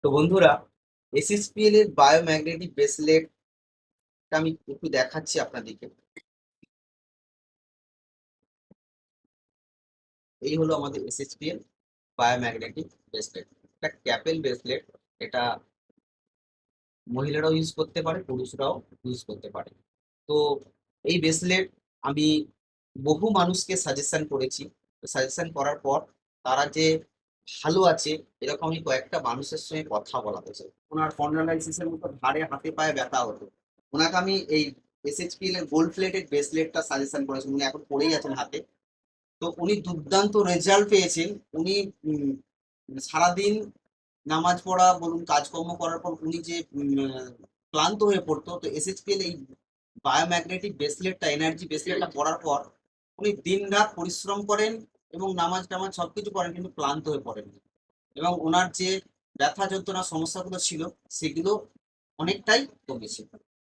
তো বন্ধুরা, এসএসপিএল এর বায়োম্যাগনেটিক ব্রেসলেটটা আমি একটু দেখাচ্ছি আপনাদেরকে। এই হলো আমাদের এসএসপিএল বায়োম্যাগনেটিক ব্রেসলেট। এটা ক্যাপেল ব্রেসলেট। এটা মহিলারাও ইউজ করতে পারে, পুরুষরাও ইউজ করতে পারে। তো এই ব্রেসলেট আমি বহু মানুষকে সাজেশন করেছি। সাজেশন করার পর তারা যে ভালো আছে, এরকম আমি কয়েকটা মানুষের সঙ্গে কথা বলাতে চাই। ওনার স্পন্ডালাইসিসের মতো ঘাড়ে হাতে পায়ে ব্যথা হতো, ওনাকে আমি এই এসএইচপিএল এর গোল্ড প্লেটেড ব্রেসলেটটা সাজেশন করেছি। উনি এখন পড়েই আছেন হাতে। তো উনি দুর্দান্ত রেজাল্ট পেয়েছেন। উনি সারাদিন নামাজ পড়া বলুন, কাজকর্ম করার পর উনি যে ক্লান্ত হয়ে পড়তো, তো এসএইচপিএল এই বায়োম্যাগনেটিক ব্রেসলেটটা, এনার্জি ব্রেসলেটটা পরার পর উনি দিন রাত পরিশ্রম করেন এবং নামাজ টামাজ সবকিছু করেন, কিন্তু ক্লান্ত হয়ে পড়েন না। এবং ওনার যে ব্যথা যন্ত্রণা সমস্যাগুলো ছিল, সেগুলো অনেকটাই কমেছে।